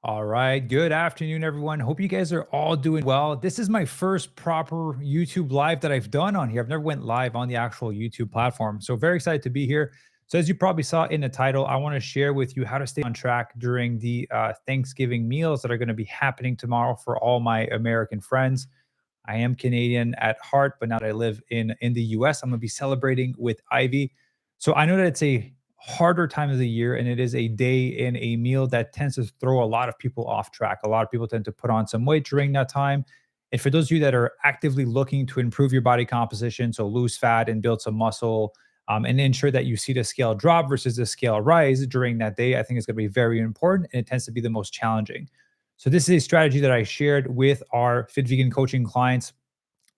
All right. Good afternoon, everyone. Hope you guys are all doing well. This is my first proper YouTube live that I've done on here. I've never went live on the actual YouTube platform. So very excited to be here. So as you probably saw in the title, I want to share with you how to stay on track during the Thanksgiving meals that are going to be happening tomorrow for all my American friends. I am Canadian at heart, but now that I live in the US, I'm going to be celebrating with Ivy. So I know that it's a harder time of the year and it is a day and a meal that tends to throw a lot of people off track. A lot of people tend to put on some weight during that time. And for those of you that are actively looking to improve your body composition, so lose fat and build some muscle, and ensure that you see the scale drop versus the scale rise during that day, I think is going to be very important and it tends to be the most challenging. So this is a strategy that I shared with our Fit Vegan coaching clients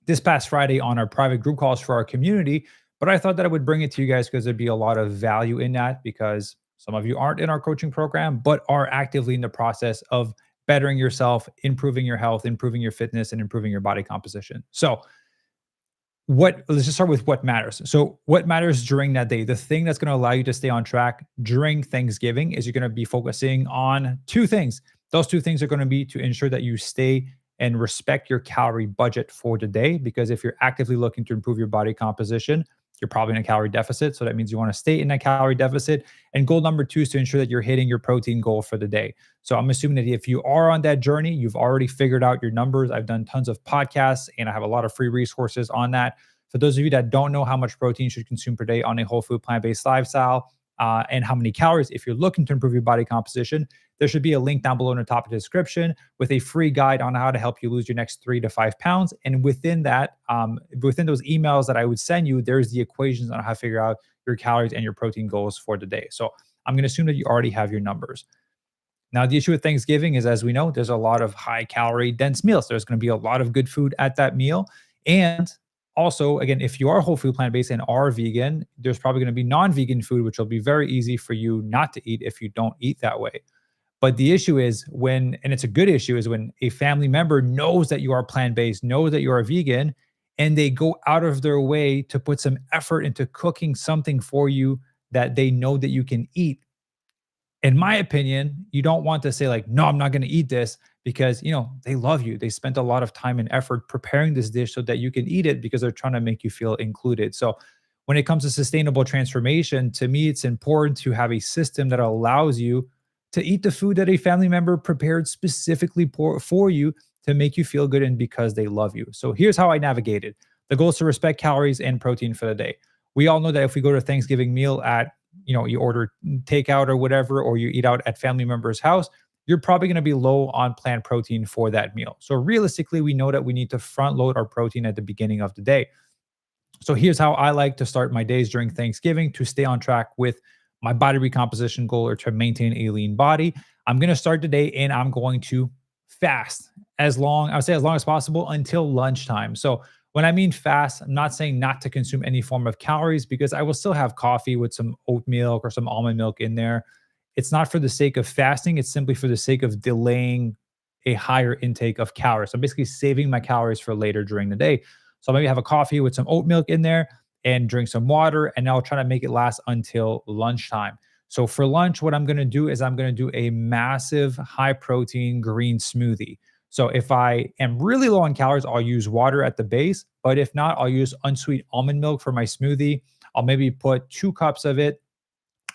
this past Friday on our private group calls for our community. But I thought that I would bring it to you guys because there'd be a lot of value in that because some of you aren't in our coaching program, but are actively in the process of bettering yourself, improving your health, improving your fitness, and improving your body composition. So, let's just start with what matters. So, what matters during that day? The thing that's going to allow you to stay on track during Thanksgiving is you're going to be focusing on two things. Those two things are going to be to ensure that you stay and respect your calorie budget for the day. Because if you're actively looking to improve your body composition, you're probably in a calorie deficit. So that means you want to stay in that calorie deficit. And goal number two is to ensure that you're hitting your protein goal for the day. So I'm assuming that if you are on that journey, you've already figured out your numbers. I've done tons of podcasts and I have a lot of free resources on that. For those of you that don't know how much protein you should consume per day on a whole food plant-based lifestyle, and how many calories, if you're looking to improve your body composition, there should be a link down below in the top of the description with a free guide on how to help you lose your next 3 to 5 pounds. And within that, within those emails that I would send you, there's the equations on how to figure out your calories and your protein goals for the day. So I'm going to assume that you already have your numbers. Now, the issue with Thanksgiving is, as we know, there's a lot of high calorie dense meals. There's going to be a lot of good food at that meal. And also, again, if you are whole food plant based and are vegan, there's probably going to be non vegan food, which will be very easy for you not to eat if you don't eat that way. But the issue is when, and it's a good issue, is when a family member knows that you are plant based, knows that you are vegan, and they go out of their way to put some effort into cooking something for you that they know that you can eat. In my opinion, you don't want to say, like, no, I'm not going to eat this because, they love you. They spent a lot of time and effort preparing this dish so that you can eat it because they're trying to make you feel included. So, when it comes to sustainable transformation, to me, it's important to have a system that allows you to eat the food that a family member prepared specifically for you to make you feel good and because they love you. So here's how I navigated. The goal is to respect calories and protein for the day. We all know that if we go to a Thanksgiving meal at, you order takeout or whatever, or you eat out at family member's house, you're probably going to be low on plant protein for that meal. So realistically, we know that we need to front load our protein at the beginning of the day. So here's how I like to start my days during Thanksgiving to stay on track with my body recomposition goal or to maintain a lean body. I'm going to start the day and I'm going to fast I would say as long as possible until lunchtime. So when I mean fast, I'm not saying not to consume any form of calories because I will still have coffee with some oat milk or some almond milk in there. It's not for the sake of fasting, it's simply for the sake of delaying a higher intake of calories. So I'm basically saving my calories for later during the day. So maybe have a coffee with some oat milk in there and drink some water, and I'll try to make it last until lunchtime. So for lunch, what I'm going to do is I'm going to do a massive high protein green smoothie. So if I am really low on calories, I'll use water at the base. But if not, I'll use unsweet almond milk for my smoothie. I'll maybe put 2 cups of it.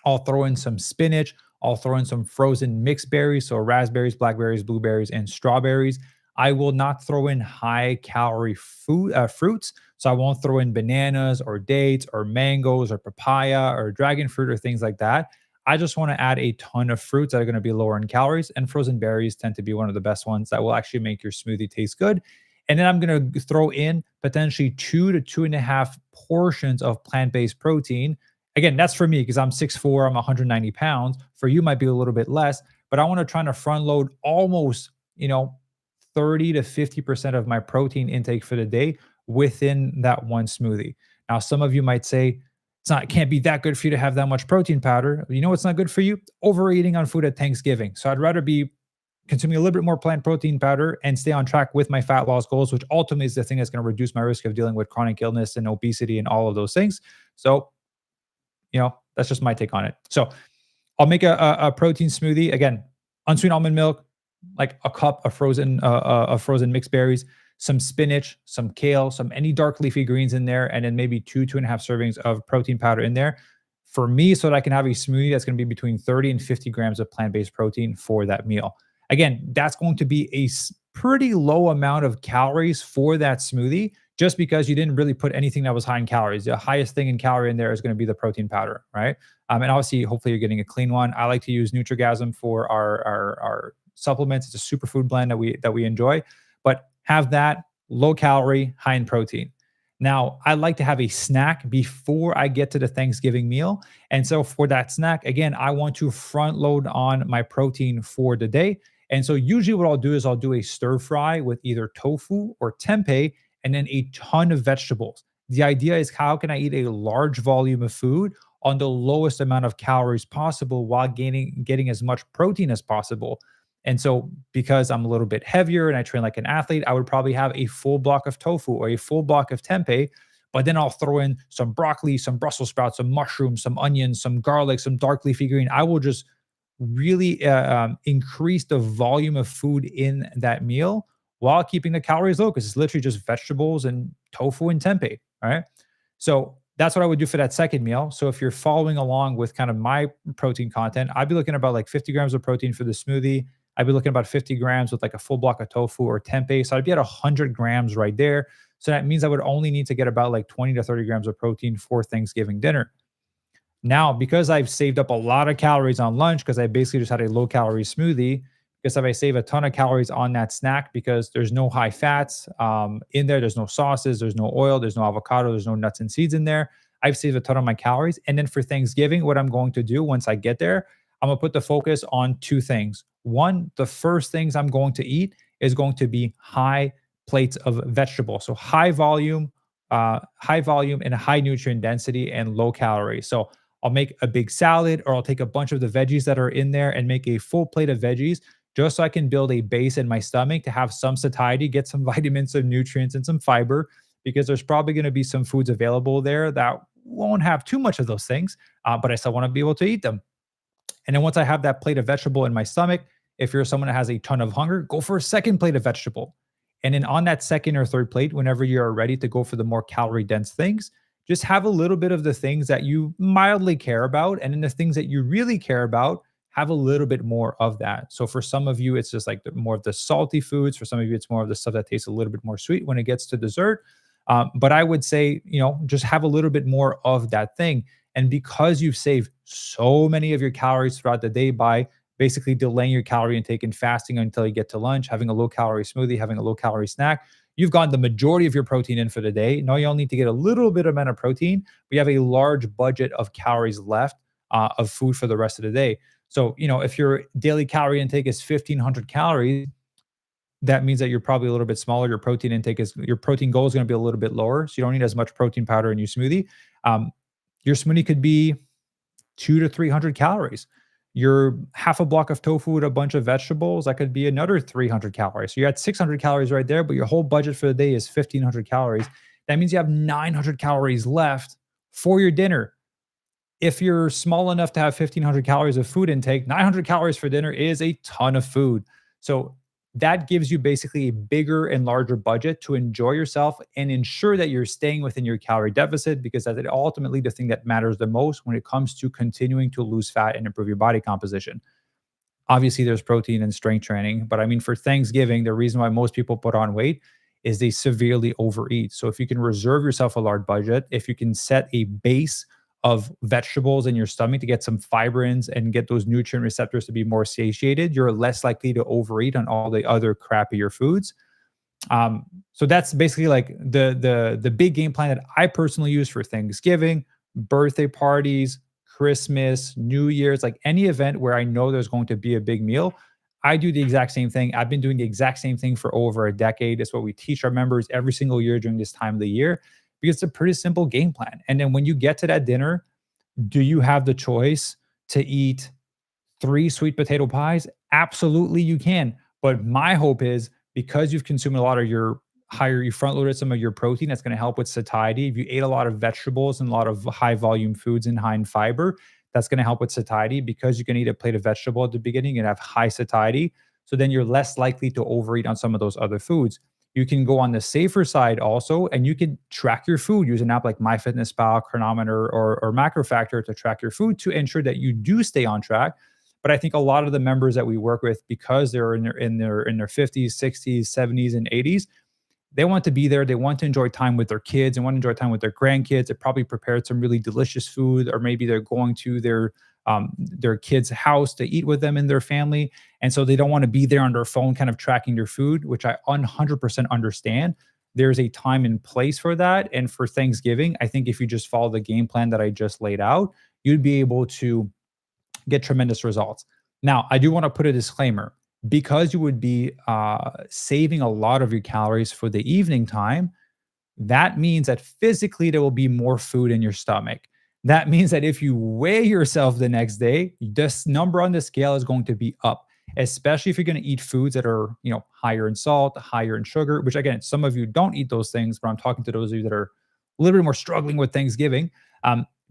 I'll throw in some spinach. I'll throw in some frozen mixed berries, so raspberries, blackberries, blueberries, and strawberries. I will not throw in high calorie fruits. So I won't throw in bananas or dates or mangoes or papaya or dragon fruit or things like that. I just want to add a ton of fruits that are going to be lower in calories, and frozen berries tend to be one of the best ones that will actually make your smoothie taste good. And then I'm going to throw in potentially 2 to 2.5 portions of plant-based protein. Again, that's for me because I'm 6'4", I'm 190 pounds. For you, might be a little bit less, but I want to try to front load almost, 30 to 50% of my protein intake for the day within that one smoothie. Now, some of you might say, it can't be that good for you to have that much protein powder. You know what's not good for you? Overeating on food at Thanksgiving. So I'd rather be consuming a little bit more plant protein powder and stay on track with my fat loss goals, which ultimately is the thing that's going to reduce my risk of dealing with chronic illness and obesity and all of those things. So, that's just my take on it. So I'll make a protein smoothie. Again, unsweetened almond milk, like a cup of frozen mixed berries, some spinach, some kale, some any dark leafy greens in there, and then maybe 2.5 servings of protein powder in there for me, so that I can have a smoothie that's going to be between 30 and 50 grams of plant-based protein for that meal. Again, that's going to be a pretty low amount of calories for that smoothie, just because you didn't really put anything that was high in calories. The highest thing in calorie in there is going to be the protein powder, right? And obviously, hopefully, you're getting a clean one. I like to use Nutrigasm for our supplements. It's a superfood blend that we enjoy, but have that low calorie, high in protein. Now, I like to have a snack before I get to the Thanksgiving meal. And so for that snack, again, I want to front load on my protein for the day. And so usually what I'll do is I'll do a stir fry with either tofu or tempeh and then a ton of vegetables. The idea is, how can I eat a large volume of food on the lowest amount of calories possible while getting as much protein as possible? And so, because I'm a little bit heavier and I train like an athlete, I would probably have a full block of tofu or a full block of tempeh, but then I'll throw in some broccoli, some Brussels sprouts, some mushrooms, some onions, some garlic, some dark leafy green. I will just really increase the volume of food in that meal while keeping the calories low, because it's literally just vegetables and tofu and tempeh. All right. So that's what I would do for that second meal. So if you're following along with kind of my protein content, I'd be looking about like 50 grams of protein for the smoothie. I'd be looking about 50 grams with like a full block of tofu or tempeh. So I'd be at 100 grams right there. So that means I would only need to get about like 20 to 30 grams of protein for Thanksgiving dinner. Now, because I've saved up a lot of calories on lunch, because I basically just had a low calorie smoothie, because if I save a ton of calories on that snack, because there's no high fats in there, there's no sauces, there's no oil, there's no avocado, there's no nuts and seeds in there. I've saved a ton of my calories. And then for Thanksgiving, what I'm going to do once I get there, I'm going to put the focus on two things. One, the first things I'm going to eat is going to be high plates of vegetables. So high volume and high nutrient density and low calorie. So I'll make a big salad, or I'll take a bunch of the veggies that are in there and make a full plate of veggies, just so I can build a base in my stomach to have some satiety, get some vitamins, some nutrients, and some fiber, because there's probably going to be some foods available there that won't have too much of those things, but I still want to be able to eat them. And then once I have that plate of vegetable in my stomach, if you're someone that has a ton of hunger, go for a second plate of vegetable. And then on that second or third plate, whenever you're ready to go for the more calorie dense things, just have a little bit of the things that you mildly care about. And then the things that you really care about, have a little bit more of that. So for some of you, it's just like more of the salty foods. For some of you, it's more of the stuff that tastes a little bit more sweet when it gets to dessert. But I would say, just have a little bit more of that thing. And because you've saved so many of your calories throughout the day by basically delaying your calorie intake and fasting until you get to lunch, having a low calorie smoothie, having a low calorie snack, you've gotten the majority of your protein in for the day. Now you only need to get a little bit amount of protein, but you have a large budget of calories left of food for the rest of the day. So, if your daily calorie intake is 1,500 calories, that means that you're probably a little bit smaller. Your protein goal is going to be a little bit lower. So you don't need as much protein powder in your smoothie. Um, your smoothie could be 200 to 300 calories. Your half a block of tofu with a bunch of vegetables, that could be another 300 calories. So you're at 600 calories right there, but your whole budget for the day is 1,500 calories. That means you have 900 calories left for your dinner. If you're small enough to have 1,500 calories of food intake, 900 calories for dinner is a ton of food. So that gives you basically a bigger and larger budget to enjoy yourself and ensure that you're staying within your calorie deficit, because that's ultimately the thing that matters the most when it comes to continuing to lose fat and improve your body composition. Obviously, there's protein and strength training, but I mean, for Thanksgiving, the reason why most people put on weight is they severely overeat. So if you can reserve yourself a large budget, if you can set a base of vegetables in your stomach to get some fibrins and get those nutrient receptors to be more satiated, you're less likely to overeat on all the other crappier foods. So that's basically like the big game plan that I personally use for Thanksgiving, birthday parties, Christmas, New Year's, like any event where I know there's going to be a big meal. I do the exact same thing. I've been doing the exact same thing for over a decade. It's what we teach our members every single year during this time of the year, because it's a pretty simple game plan. And then when you get to that dinner, do you have the choice to eat 3 sweet potato pies? Absolutely, you can. But my hope is, because you've consumed a lot of you front loaded some of your protein, that's going to help with satiety. If you ate a lot of vegetables and a lot of high volume foods and high in fiber, that's going to help with satiety, because you can eat a plate of vegetable at the beginning and have high satiety. So then you're less likely to overeat on some of those other foods. You can go on the safer side also, and you can track your food using an app like MyFitnessPal, Chronometer, or MacroFactor to track your food to ensure that you do stay on track. But I think a lot of the members that we work with, because they're in their 50s, 60s, 70s, and 80s, they want to be there. They want to enjoy time with their kids and want to enjoy time with their grandkids. They probably prepared some really delicious food, or maybe they're going to their kid's house to eat with them and their family. And so they don't want to be there on their phone, kind of tracking their food, which I 100% understand. There's a time and place for that. And for Thanksgiving, I think if you just follow the game plan that I just laid out, you'd be able to get tremendous results. Now, I do want to put a disclaimer, because you would be saving a lot of your calories for the evening time. That means that physically there will be more food in your stomach. That means that if you weigh yourself the next day, this number on the scale is going to be up, especially if you're going to eat foods that are, higher in salt, higher in sugar, which again, some of you don't eat those things, but I'm talking to those of you that are a little bit more struggling with Thanksgiving.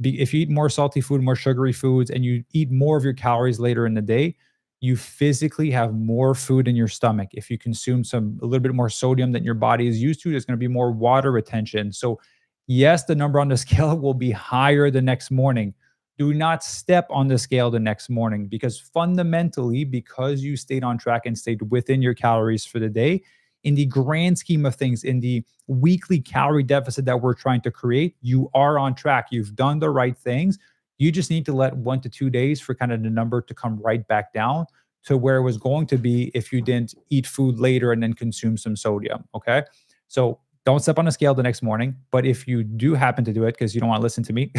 If you eat more salty food, more sugary foods, and you eat more of your calories later in the day, you physically have more food in your stomach. If you consume a little bit more sodium than your body is used to, there's going to be more water retention. So, yes, the number on the scale will be higher the next morning. Do not step on the scale the next morning, because fundamentally, because you stayed on track and stayed within your calories for the day, in the grand scheme of things, in the weekly calorie deficit that we're trying to create, you are on track. You've done the right things. You just need to let 1 to 2 days for kind of the number to come right back down to where it was going to be if you didn't eat food later and then consume some sodium. Okay. So don't step on a scale the next morning. But if you do happen to do it because you don't want to listen to me,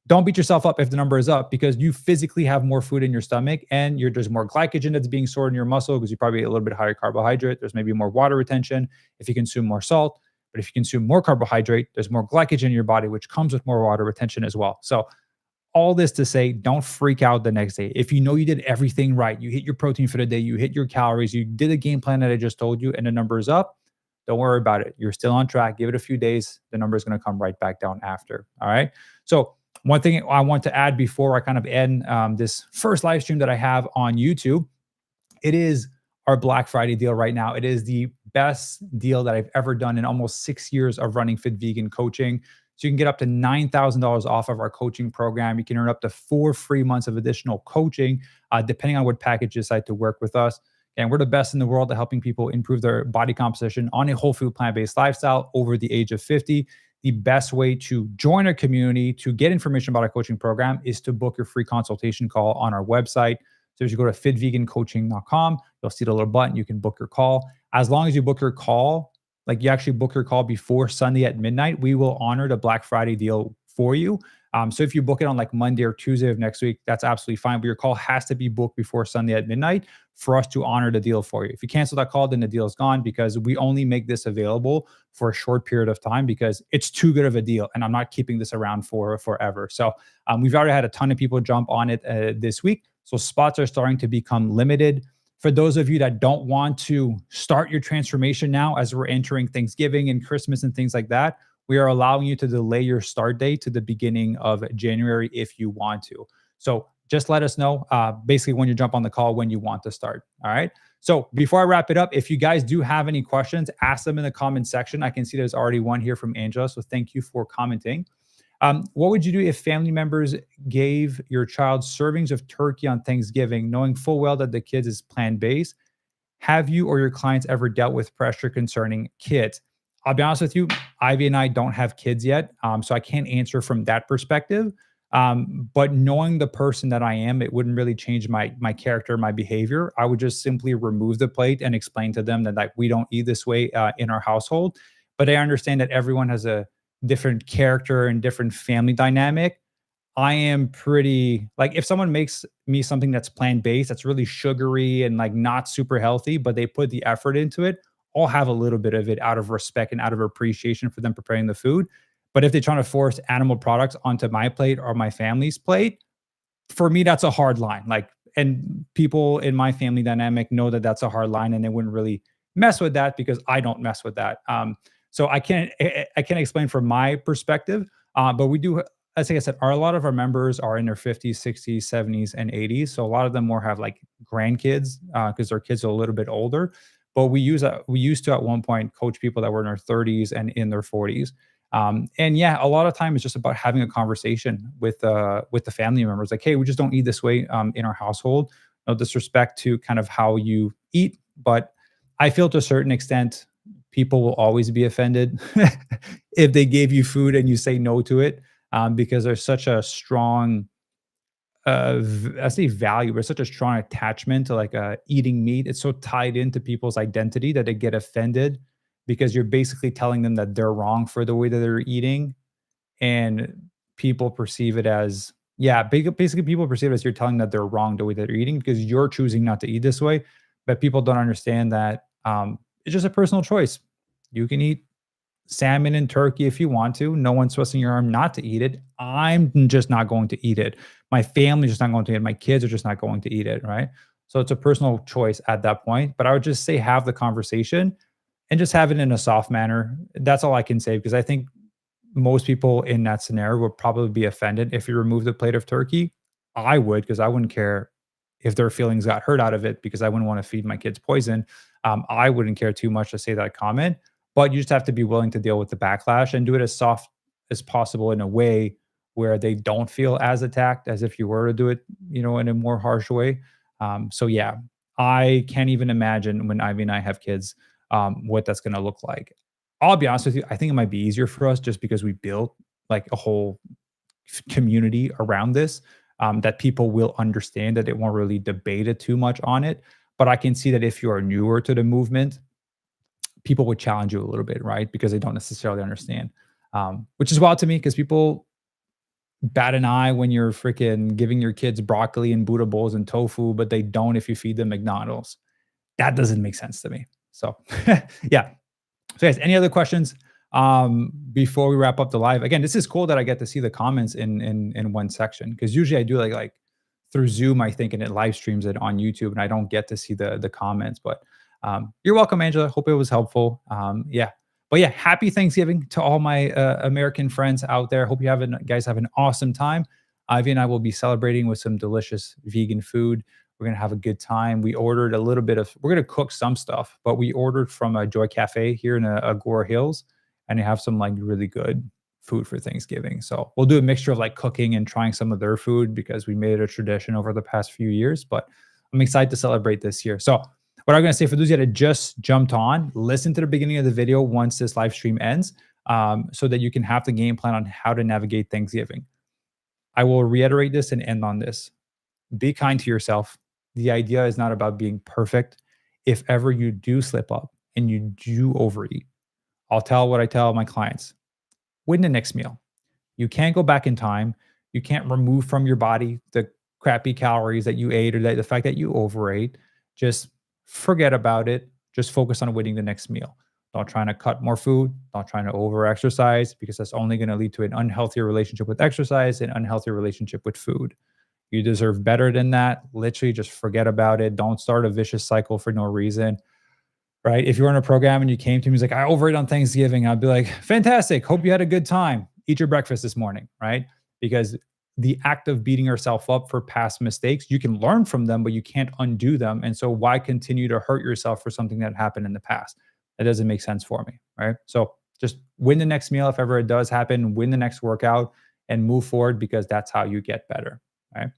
don't beat yourself up if the number is up, because you physically have more food in your stomach and there's more glycogen that's being stored in your muscle because you probably eat a little bit higher carbohydrate. There's maybe more water retention if you consume more salt. But if you consume more carbohydrate, there's more glycogen in your body, which comes with more water retention as well. So all this to say, don't freak out the next day. If you know you did everything right, you hit your protein for the day, you hit your calories, you did a game plan that I just told you, and the number is up, don't worry about it. You're still on track. Give it a few days. The number is going to come right back down after. All right. So, one thing I want to add before I kind of end this first live stream that I have on YouTube, it is our Black Friday deal right now. It is the best deal that I've ever done in almost 6 years of running Fit Vegan coaching. So you can get up to $9,000 off of our coaching program. You can earn up to 4 free months of additional coaching, depending on what package you decide to work with us. And we're the best in the world at helping people improve their body composition on a whole food plant-based lifestyle over the age of 50. The best way to join our community, to get information about our coaching program, is to book your free consultation call on our website. So if you go to fitvegancoaching.com, you'll see the little button. You can book your call. As long as you book your call, like you actually book your call before Sunday at midnight, we will honor the Black Friday deal for you. So if you book it on like Monday or Tuesday of next week, that's absolutely fine. But your call has to be booked before Sunday at midnight for us to honor the deal for you. If you cancel that call, then the deal is gone, because we only make this available for a short period of time because it's too good of a deal. And I'm not keeping this around for forever. So we've already had a ton of people jump on it this week. So spots are starting to become limited. For those of you that don't want to start your transformation now as we're entering Thanksgiving and Christmas and things like that, we are allowing you to delay your start date to the beginning of January if you want to. So just let us know basically when you jump on the call when you want to start. All right. So before I wrap it up, if you guys do have any questions, ask them in the comment section. I can see there's already one here from Angela. So thank you for commenting. What would you do if family members gave your child servings of turkey on Thanksgiving, knowing full well that the kids is plant-based? Have you or your clients ever dealt with pressure concerning kids? I'll be honest with you, Ivy and I don't have kids yet, so I can't answer from that perspective. But knowing the person that I am, it wouldn't really change my character, my behavior. I would just simply remove the plate and explain to them that like we don't eat this way in our household. But I understand that everyone has a different character and different family dynamic. I am pretty like, if someone makes me something that's plant-based, that's really sugary and like not super healthy, but they put the effort into it, I'll have a little bit of it out of respect and out of appreciation for them preparing the food. But if they're trying to force animal products onto my plate or my family's plate, for me, that's a hard line. Like, and people in my family dynamic know that that's a hard line, and they wouldn't really mess with that because I don't mess with that. So I can't explain from my perspective, but we do as like I said, a lot of our members are in their 50s, 60s, 70s, and 80s. So a lot of them more have like grandkids because their kids are a little bit older. But we used to at one point coach people that were in their 30s and in their 40s. And yeah, a lot of time it's just about having a conversation with the family members. Like, hey, we just don't eat this way in our household. No disrespect to kind of how you eat, but I feel to a certain extent people will always be offended if they gave you food and you say no to it, because there's such a strong, I say value, but such a strong attachment to like eating meat. It's so tied into people's identity that they get offended because you're basically telling them that they're wrong for the way that they're eating, and people perceive it as yeah, basically people perceive it as you're telling that they're wrong the way that they're eating because you're choosing not to eat this way. But people don't understand that it's just a personal choice. You can eat salmon and turkey if you want to. No one's twisting your arm not to eat it. I'm just not going to eat it. My family's just not going to eat it. My kids are just not going to eat it. Right. So it's a personal choice at that point. But I would just say have the conversation and just have it in a soft manner. That's all I can say because I think most people in that scenario would probably be offended if you remove the plate of turkey. I would, because I wouldn't care if their feelings got hurt out of it because I wouldn't want to feed my kids poison. I wouldn't care too much to say that comment, but you just have to be willing to deal with the backlash and do it as soft as possible in a way where they don't feel as attacked as if you were to do it, in a more harsh way. So yeah, I can't even imagine when Ivy and I have kids, what that's going to look like. I'll be honest with you, I think it might be easier for us just because we built like a whole community around this, that people will understand that they won't really debate it too much on it. But I can see that if you are newer to the movement, people would challenge you a little bit, right? Because they don't necessarily understand, which is wild to me because people bat an eye when you're freaking giving your kids broccoli and Buddha bowls and tofu, but they don't if you feed them McDonald's. That doesn't make sense to me. So, yeah, so, guys, any other questions before we wrap up the live? Again, this is cool that I get to see the comments in one section because usually I do like through Zoom, I think, and it live streams it on YouTube, and I don't get to see the comments. But you're welcome, Angela. Hope it was helpful. Yeah, but yeah, happy Thanksgiving to all my American friends out there. Hope guys have an awesome time. Ivy and I will be celebrating with some delicious vegan food. We're gonna have a good time. We ordered a little bit of. We're gonna cook some stuff, but we ordered from a Joy Cafe here in Agora Hills, and they have some like really good food for Thanksgiving. So we'll do a mixture of like cooking and trying some of their food because we made it a tradition over the past few years. But I'm excited to celebrate this year. So what I'm gonna say for those of you that just jumped on, listen to the beginning of the video once this live stream ends, so that you can have the game plan on how to navigate Thanksgiving. I will reiterate this and end on this. Be kind to yourself. The idea is not about being perfect. If ever you do slip up and you do overeat, I'll tell what I tell my clients: win the next meal. You can't go back in time. You can't remove from your body the crappy calories that you ate or the fact that you overate. Just forget about it. Just focus on winning the next meal. Don't try to cut more food. Don't try to over exercise because that's only going to lead to an unhealthy relationship with exercise and unhealthy relationship with food. You deserve better than that. Literally, just forget about it. Don't start a vicious cycle for no reason, right? If you're in a program and you came to me, he's like, I overate on Thanksgiving, I'd be like, fantastic. Hope you had a good time. Eat your breakfast this morning, right? Because the act of beating yourself up for past mistakes, you can learn from them, but you can't undo them. And so why continue to hurt yourself for something that happened in the past? That doesn't make sense for me, right? So just win the next meal if ever it does happen, win the next workout and move forward because that's how you get better, right?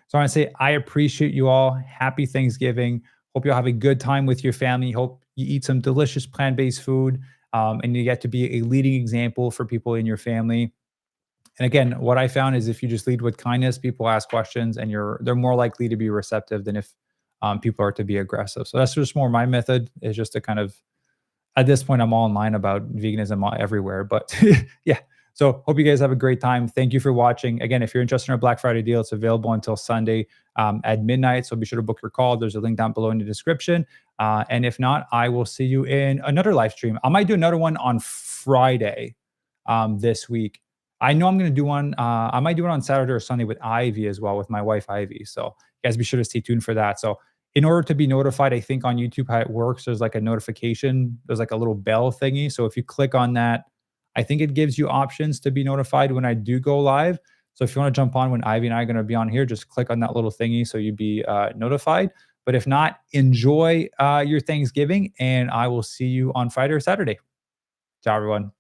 So I want to say I appreciate you all. Happy Thanksgiving. Hope you'll have a good time with your family. Hope you eat some delicious plant-based food, and you get to be a leading example for people in your family. And again, what I found is if you just lead with kindness, people ask questions, and they're more likely to be receptive than if people are to be aggressive. So that's just more my method is just to kind of at this point, I'm all online about veganism everywhere. But yeah, so hope you guys have a great time. Thank you for watching. Again, if you're interested in our Black Friday deal, it's available until Sunday at midnight. So be sure to book your call. There's a link down below in the description. And if not, I will see you in another live stream. I might do another one on Friday this week. I know I'm going to do one. I might do it on Saturday or Sunday with Ivy as well, with my wife, Ivy. So you guys be sure to stay tuned for that. So in order to be notified, I think on YouTube how it works, there's like a notification, there's like a little bell thingy. So if you click on that, I think it gives you options to be notified when I do go live. So if you want to jump on when Ivy and I are going to be on here, just click on that little thingy so you'd be notified. But if not, enjoy your Thanksgiving, and I will see you on Friday or Saturday. Ciao, everyone.